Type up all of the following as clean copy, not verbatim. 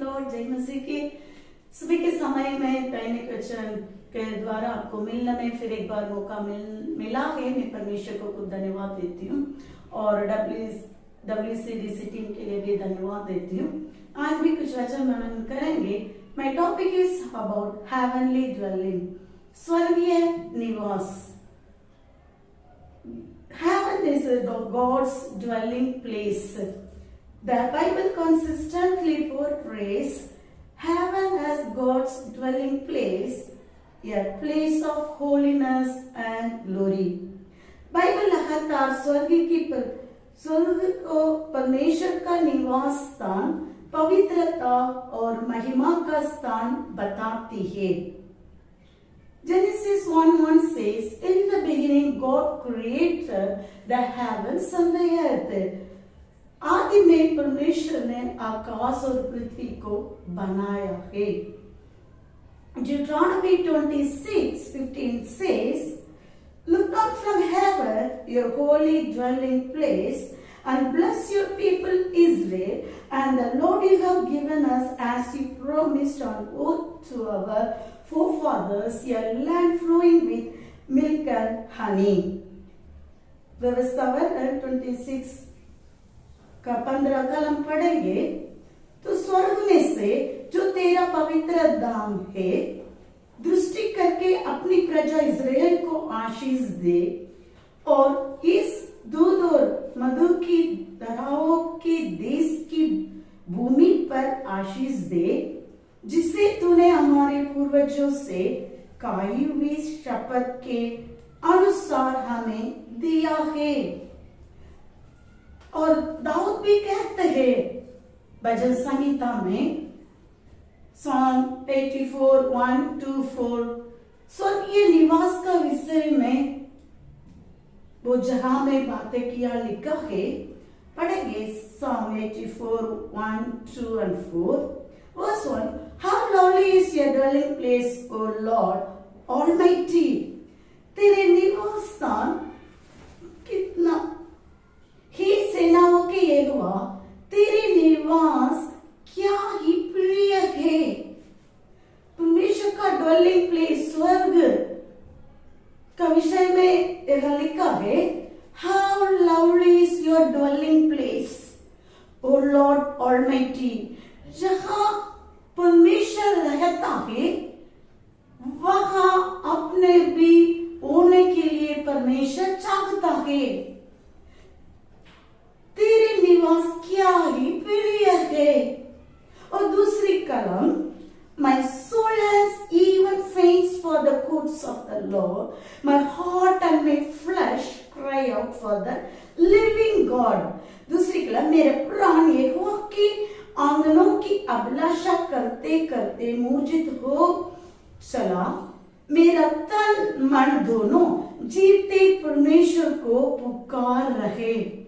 Lord. जय मसीह की। सुबह के समय में दैनिक वचन के द्वारा आपको मिलने में फिर एक बार मौका मिला है। मैं परमेश्वर को धन्यवाद देती हूँ और WCDC टीम के लिए भी धन्यवाद देती हूँ। आज भी कुछ वचन मनन करेंगे। My topic is about heavenly dwelling, स्वर्गीय निवास। Heaven is God's dwelling place. The Bible consistently portrays heaven as God's dwelling place, a place of holiness and glory. Bible लगातार स्वर्ग को परमेश्वर का निवास स्थान, पवित्रता और महिमा का स्थान बताती है। Genesis 1:1 says, "In the beginning God created the heavens and the earth." आदि में परमेश्वर ने आकाश और पृथ्वी को बनाया है। Deuteronomy 26:15 says, "Look down from heaven, your holy dwelling place, and bless your people Israel, and the Lord you have given us as you promised on oath to our forefathers, a land flowing with milk and honey." व्यवस्था वर्णन 26 का 15 का हम पढ़ेंगे। तो स्वर्ग में से जो तेरा पवित्र धाम है, दृष्टि करके अपनी प्रजा इज़राइल को आशीष दे और इस दूध और मधु की धाराओं के देश की भूमि पर आशीष दे, जिसे तूने हमारे पूर्वजों से खाई हुई शपथ के अनुसार हमें दिया है। और दाऊद भी कहते हैं भजन संहिता में Psalm 84:1-4 स्वर्गीय निवास का विषय में वो जहां में बातें किया लिखा है। पढ़ेंगे Psalm 84:1-4। Verse 1, "How lovely is your dwelling place, O Lord Almighty." तेरे निवास स्थान कितना ही सेनाओं के यहोवा, तेरे निवास क्या ही प्रिय है। परमेश्वर का ड्वेलिंग प्लेस स्वर्ग का विषय में यह लिखा है, "How lovely is your dwelling place, O Lord Almighty." जहां परमेश्वर रहता है वहां अपने भी होने के लिए परमेश्वर चाहता है। तेरे निवास क्या ही प्रिय है। और दूसरी कलम, "My soul has even faints for the courts of the Lord. My heart and my flesh cry out for the living God." दूसरी कलम, "मेरे प्राण यहोवा की आंगनों की अभिलाषा करते करते मूर्छित हो चला। मेरा तन मन दोनों जीते परमेश्वर को पुकार रहे।"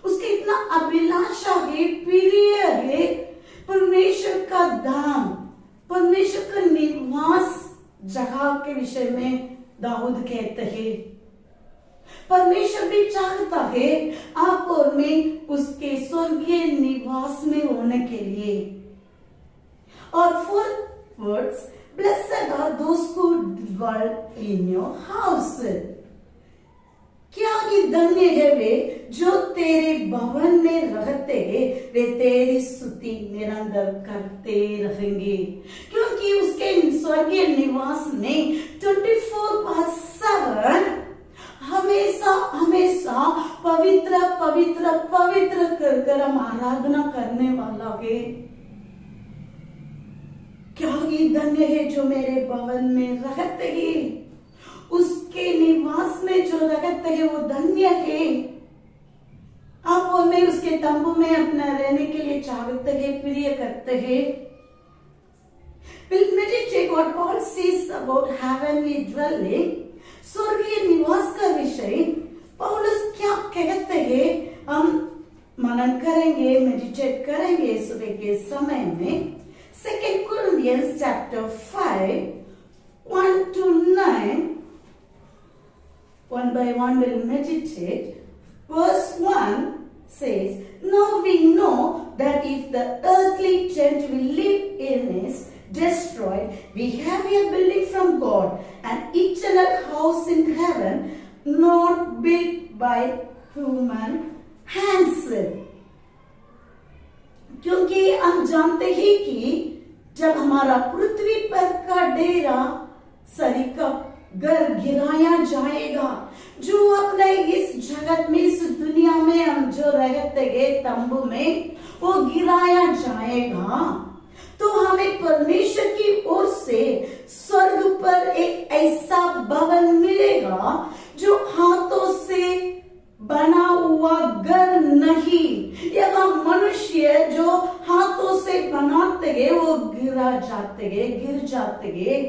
उसके इतना अभिलाषा है, प्रिय है परमेश्वर का धाम, परमेश्वर का निवास जगह के विषय में दाऊद कहते हैं। परमेश्वर भी चाहता है आप और मैं उसके स्वर्गीय निवास में होने के लिए। और fourth words, "Blessed are those who dwell in your house." क्या ही धन्य है वे जो तेरे भवन में रहते हैं, वे तेरी स्तुति निरंतर करते रहेंगे। क्योंकि उसके स्वर्गीय निवास में 24/7 हमेशा हमेशा पवित्र पवित्र पवित्र कर हम आराधना करने वाला है। क्या ही धन्य है जो मेरे भवन में रहते हैं, उसके निवास में जो रहते हैं वो धन्य है। आप और मैं उसके तंबू में अपना रहने के लिए चाहते हैं, प्रिय करते हैं। Meditate what Paul says about heavenly dwelling, स्वर्गीय निवास का विषय पौलुस क्या कहते हैं, हम मनन करेंगे, मेडिटेट करेंगे सुबह के समय में। 2 Corinthians chapter 5, 1-9, one by one we'll meditate. Verse 1 says, Now we know that if the earthly tent we live in is destroyed, we have a building from God, an eternal house in heaven, not built by human hands. क्योंकि हम जानते ही कि जब हमारा पृथ्वी पर का डेरा शरीर का घर गिराया जाएगा, जो अपने इस जगत में इस दुनिया में हम जो रहते हैं तंबू में, वो गिराया जाएगा, तो हमें परमेश्वर की ओर से स्वर्ग पर एक ऐसा भवन मिलेगा जो हाथों से बना हुआ घर नहीं। यह मनुष्य जो हाथों से बनाते हैं वो गिर जाते हैं।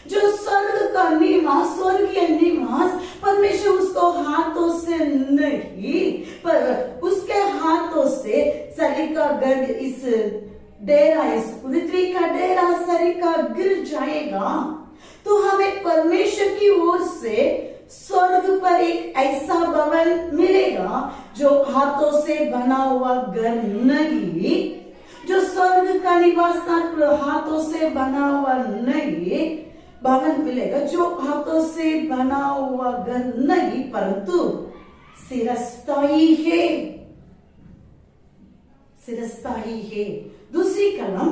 जो स्वर्ग का निवास, स्वर्गीय निवास, परमेश्वर उसको हाथों से नहीं, पर उसके हाथों से शरीर का घर, इस डेरा, इस पृथ्वी का डेरा शरीर का गिर जाएगा, तो हमें परमेश्वर की ओर से स्वर्ग पर एक ऐसा भवन मिलेगा जो हाथों से बना हुआ घर नहीं, जो स्वर्ग का निवास स्थान हाथों से बना हुआ नहीं, भवन मिलेगा जो हाथों से बना हुआ घर नहीं, परंतु चिरस्थायी है, चिरस्थायी है। दूसरी कलम,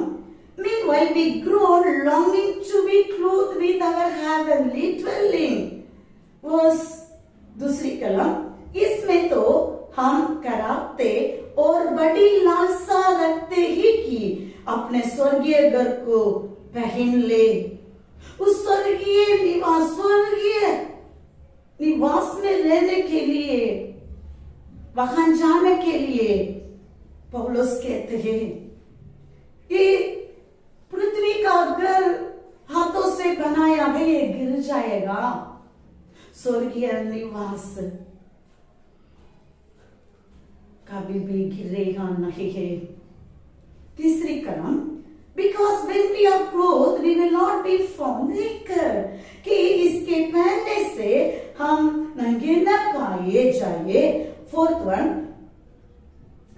meanwhile we grow longing to be clothed with our heavenly dwelling। दूसरी कलम, इसमें तो हम कराते और बड़ी लालसा रखते ही कि अपने स्वर्गीय घर को पहन ले। उस स्वर्गीय निवास में रहने के लिए, वहां जाने के लिए पौलुस कहते हैं ये पृथ्वी का घर हाथों से बनाया है, ये गिर जाएगा। स्वर्गीय निवास कभी भी गिरेगा नहीं है। तीसरी कलम, because when we are clothed we will not be found naked, कि इसके पहनने से हम नंगे न पाए जाए। Fourth one,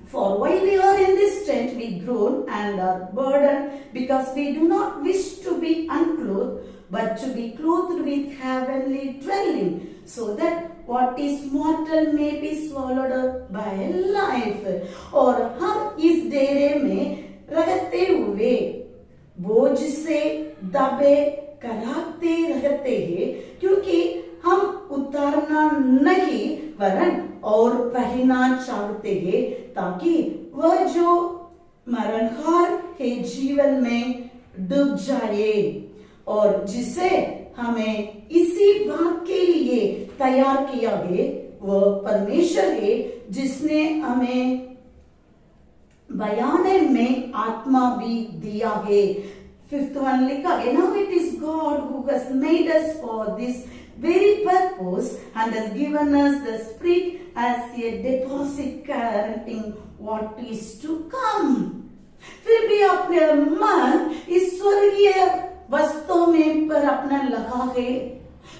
for while we are in this tent we groan and are burdened, because we do not wish to be unclothed but to be clothed with heavenly dwelling, so that what is mortal may be swallowed up by life। और हम इस डेरे में रहते हुए बोझ से दबे कराते रहते हैं, क्योंकि हम उतारना नहीं वरन और पहनना चाहते हैं, ताकि वह जो मरणहार है जीवन में डूब जाए, और जिसे हमें इसी बात के लिए तैयार किया है वह परमेश्वर है, जिसने हमें बयाने में आत्मा भी दिया है। फिफ्थ वन लिखा है, now it is God who has made us for this very purpose and has given us the Spirit as a deposit guaranteeing what is to come। फिर भी अपने मन इस स्वर्गीय वस्तुओं में पर अपना लगा है,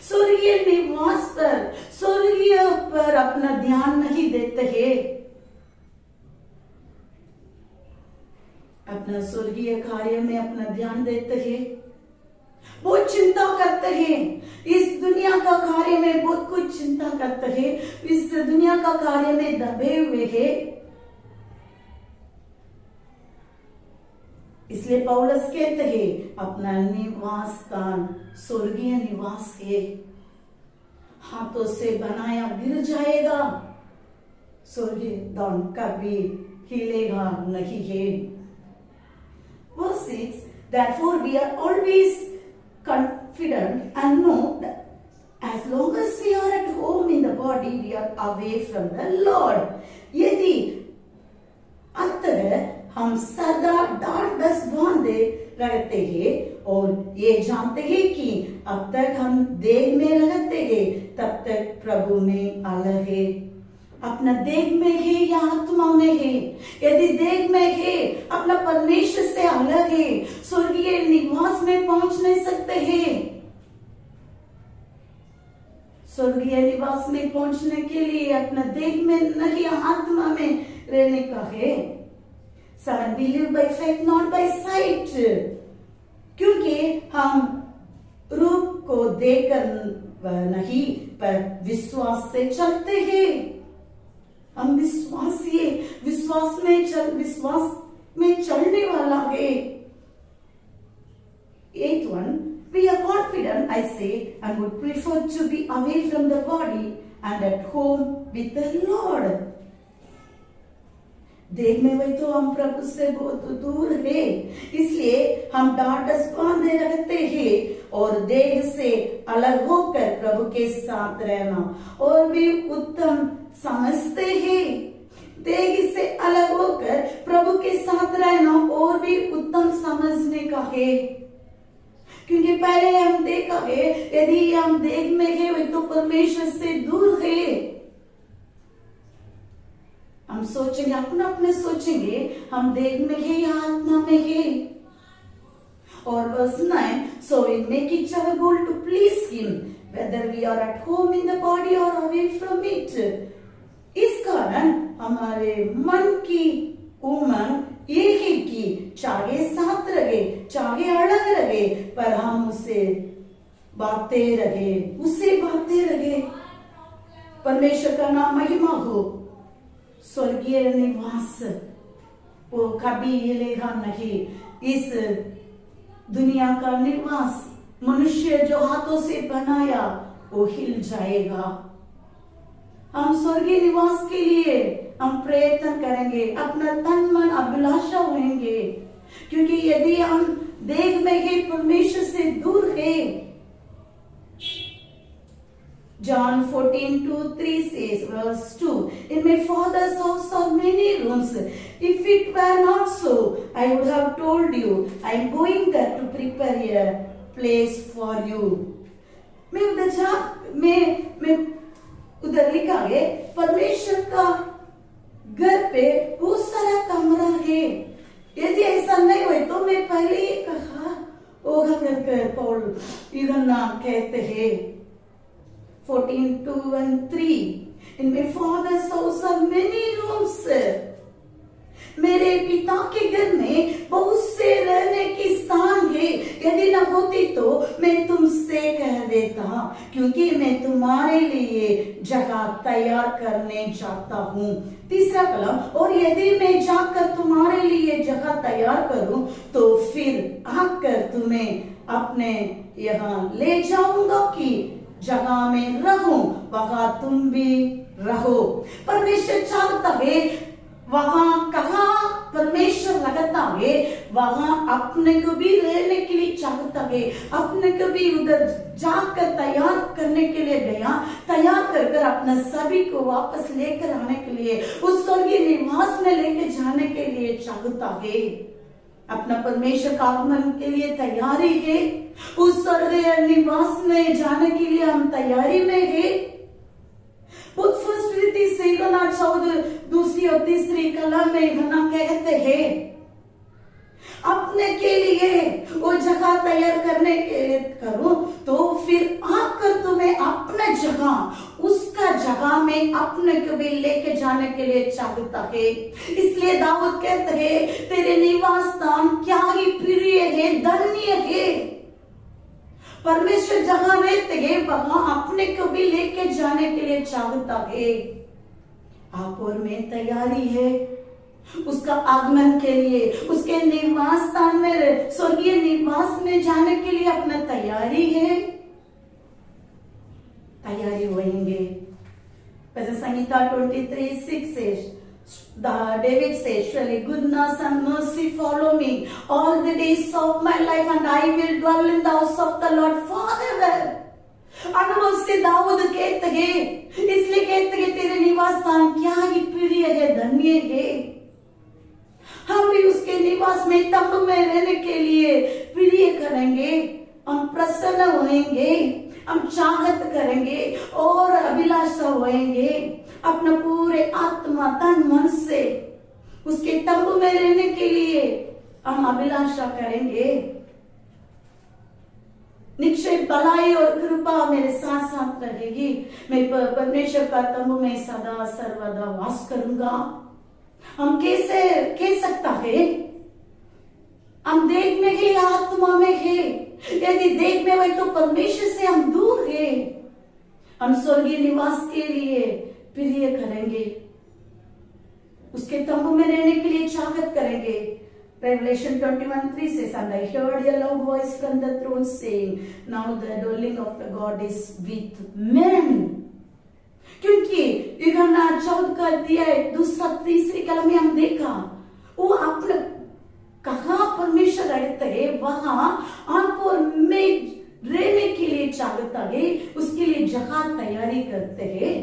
स्वर्गीय निवास पर, स्वर्गीय पर अपना ध्यान नहीं देते हैं, अपना स्वर्गीय कार्य में अपना ध्यान देते हैं, बहुत चिंता करते हैं, इस दुनिया का कार्य में बहुत कुछ चिंता करते हैं, इस दुनिया का कार्य में दबे हुए हैं। इसलिए पौलुस कहते हैं अपना निवास स्थान स्वर्गीय निवास है, हाथों से बनाया गिर जाएगा, स्वर्गीय दान कभी हिलेगा नहीं है। Verse 6, therefore we are always confident and know that as long as we are at home in the body we are away from the Lord। यदि अंततः हम सदा डांट बस बांधे रहते हैं और ये जानते हैं कि अब तक हम देह में रहते हैं तब तक प्रभु में अलग है, अपना देह में है या आत्मा में है। यदि देह में है अपना परमेश्वर से अलग है, स्वर्गीय निवास में पहुंच नहीं सकते हैं, स्वर्गीय निवास में पहुंचने के लिए अपना देह में नहीं आत्मा में रहने का है। 7 we live by faith not by sight, क्योंकि हम रूप को देखकर नहीं पर विश्वास से चलते हैं। हम विश्वास में चलने वाला है। 8th one, we are confident, I say, and would prefer to be away from the body and at home with the Lord. देह में वही तो हम प्रभु से बहुत दूर है, इसलिए हम डांडस बांधे रहते हैं और देह से अलग होकर प्रभु के साथ रहना और भी उत्तम समझते हैं। देह से अलग होकर प्रभु के साथ रहना और भी उत्तम समझने का है, क्योंकि पहले हम देखा है यदि हम देह में है वही तो परमेश्वर से दूर है। हम सोचेंगे अपने सोचेंगे हम देह में है या आत्मा में है। और verse 9, so we make each other bold to please him, whether we are at home in the body or away from it. इस कारण हमारे मन की उमंग ये है कि चाहे साथ रहे चाहे अलग रहे पर हम उसे बांटते रहे। परमेश्वर का नाम महिमा हो। स्वर्गीय निवास वो कभी हिलेगा नहीं। इस दुनिया का निवास मनुष्य जो हाथों से बनाया वो हिल जाएगा। हम स्वर्गीय निवास के लिए हम प्रयत्न करेंगे, अपना तन मन अभिलाषा होंगे, क्योंकि यदि हम देह में है परमेश्वर से दूर है। John 14:2-3 says, verse 2, in my father's house are many rooms. If it were not so, I would have told you, I am going there to prepare a place for you. मैं उधर लिखा है परमेश्वर का घर पे बहुत सारा कमरा है। यदि ऐसा नहीं हुए तो मैं पहले ही कहा होगा कर पौल इधर नाम कहते हैं। 14:2-3, in my father's house are many rooms. मेरे पिता के घर में बहुत से रहने की स्थान है। यदि न होती तो मैं तुमसे कह देता, क्योंकि मैं तुम्हारे लिए जगह तैयार करने जाता हूँ। तीसरा कलम, और यदि मैं जाकर तुम्हारे लिए जगह तैयार करूँ तो फिर आकर तुम्हें अपने यहाँ ले जाऊंगा कि जगह में रहूं, वहां तुम भी रहो। परमेश्वर चाहता है वहां कहा परमेश्वर लगता है वहां अपने को भी रहने के लिए चाहता है। अपने को भी उधर जाकर तैयार करने के लिए गया, तैयार कर अपने सभी को वापस लेकर आने के लिए उस स्वर्गीय निवास में लेकर जाने के लिए चाहता है। अपना परमेश्वर का आगमन के लिए तैयारी है। उस स्वर्गीय निवास में जाने के लिए हम तैयारी में है। दूसरी और तीसरी कलम में हना कहते हैं अपने के लिए वो जगह तैयार करने के लिए करूं तो फिर आकर तुम्हें अपने जगह उसका जगह में अपने को भी लेके जाने के लिए चाहता है। इसलिए दाऊद कहते हैं तेरे निवास स्थान क्या ही प्रिय है, धन्य है। परमेश्वर जहां रहते हैं वहां अपने को भी लेके जाने के लिए चाहता है। आप और मैं तैयारी है उसका आगमन के लिए, उसके निवास स्थान में स्वर्गीय निवास में जाने के लिए अपना तैयारी है। तैयारी होंगे। Sangeeta 23:6 says, David says, surely goodness and mercy follow me all the days of my life and I will dwell in the house of the Lord forever. अनुभव से दाऊद कहते हैं, इसलिए कहते हैं तेरे निवास स्थान क्या ही प्रिय है, धन्य है। हम भी उसके निवास में तंबू में रहने के लिए प्रिय करेंगे, हम प्रसन्न होंगे, हम चाहत करेंगे और अभिलाषा होंगे अपना पूरे आत्मा तन मन से उसके तंबू में रहने के लिए हम अभिलाषा करेंगे। निश्चय भलाई और कृपा मेरे साथ साथ रहेगी। मैं परमेश्वर का तंबू में सदा सर्वदा वास करूंगा। हम कैसे कह सकता है? हम देह में है या आत्मा में है? यदि देह में है तो परमेश्वर से हम दूर है। हम स्वर्गीय निवास के लिए प्रिय करेंगे, उसके तंबू में रहने के लिए चाहत करेंगे। Revelation 21:3 says, and I heard a loud voice from the throne saying, now the dwelling of the God is with men. क्योंकि यूहन्ना 14 का अध्याय 2-3 कलम में हम देखा, वो अपने कहाँ परमेश्वर रहते है, वहां आप और मैं रहने के लिए चाहता है, उसके लिए जगह तैयारी करते हैं।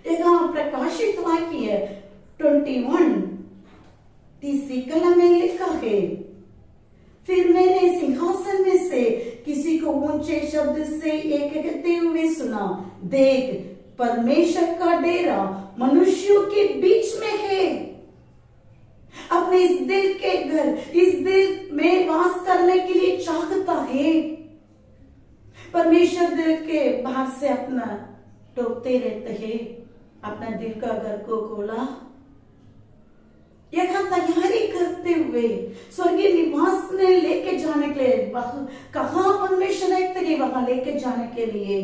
यहाँ प्रकाशित वाक्य 21 कलम में लिखा है, फिर मैंने सिंहासन में से किसी को ऊंचे शब्द से एक कहते हुए सुना, देख परमेश्वर का डेरा मनुष्यों के बीच में है। अपने इस दिल के घर, इस दिल में वास करने के लिए चाहता है। परमेश्वर दिल के बाहर से अपना टोकते रहते हैं, अपना दिल का घर को खोला, यहाँ तैयारी करते हुए स्वर्गीय निवास में लेके जाने के लिए, कहाँ परमेश्वर रहते हैं वहां लेके जाने के लिए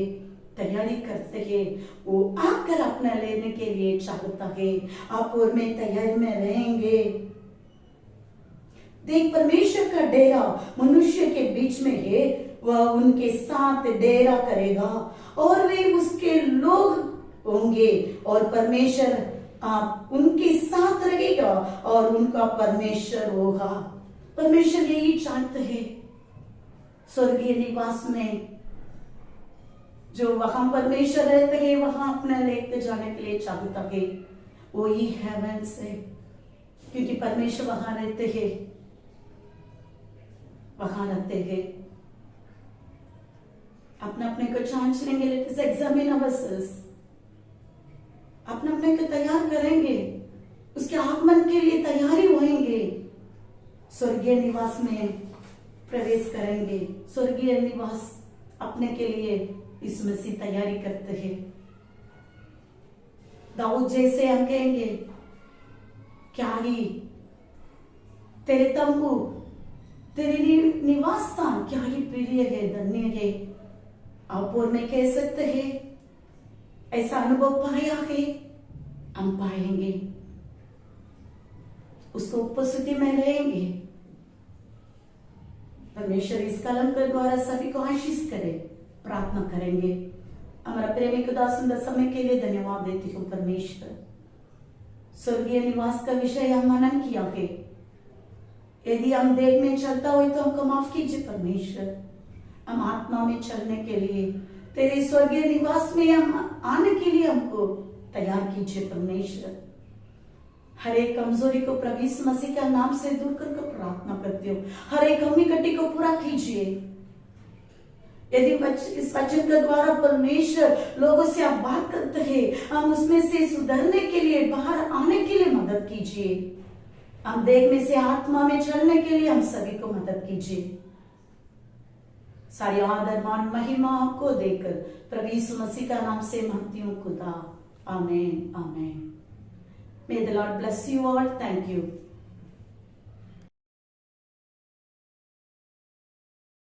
तैयारी करते हैं। वो आकर अपना लेने के लिए चाहता है। आप और मैं तैयारी में रहेंगे। देख परमेश्वर का डेरा मनुष्य के बीच में है, वह उनके साथ डेरा करेगा और वे उसके लोग होंगे और परमेश्वर आप उनके साथ रहेगा और उनका परमेश्वर होगा। परमेश्वर यही चाहते हैं स्वर्गीय निवास में, जो वहां परमेश्वर रहते हैं वहां अपने लेके जाने के लिए चाहता है। वो ही हेवन से, क्योंकि परमेश्वर वहां रहते हैं, वहां रहते हैं। अपने अपने को जांच लेंगे, लेट अस एग्जामिन अवरसेल्व्स। अपने अपने को तैयार करेंगे, उसके आगमन के लिए तैयारी होएंगे, स्वर्गीय निवास में प्रवेश करेंगे। स्वर्गीय निवास अपने के लिए इस मसीह तैयारी करते हैं। दाऊद जैसे हम कहेंगे, क्या ही तेरे तंबू, तेरे निवास स्थान क्या ही प्रिय है, धन्य है। आप और मैं कह सकते हैं, ऐसा अनुभव पाया है, हम पाएंगे, उसको उपस्थिति में रहेंगे। परमेश्वर इस कलम के द्वारा सभी को आशीष करे। प्रार्थना करेंगे। हमारा प्रेमी खुदा सुंदर समय के लिए धन्यवाद देती हूँ परमेश्वर। स्वर्गीय निवास का विषय हम मनन किया है। यदि हम देह में चलता हो तो हमको माफ कीजिए परमेश्वर। हम आत्मा में चलने के लिए, तेरे स्वर्गीय निवास में हम आने के लिए हमको तैयार कीजिए परमेश्वर। हर एक कमजोरी को प्रभु यीशु मसीह का नाम से दूर करके प्रार्थना करती हूँ। हर एक कमी कटी को पूरा कीजिए। यदि इस वचन के द्वारा परमेश्वर लोगों से आप बात करते हैं, हम उसमें से सुधरने के लिए, बाहर आने के लिए मदद कीजिए। हम देह में से आत्मा में चलने के लिए हम सभी को मदद कीजिए। सारी आदर मान महिमा आपको देकर प्रभु यीशु मसीह का नाम से मांगती हूँ खुदा। आमीन, आमीन। May the Lord bless you all. Thank you.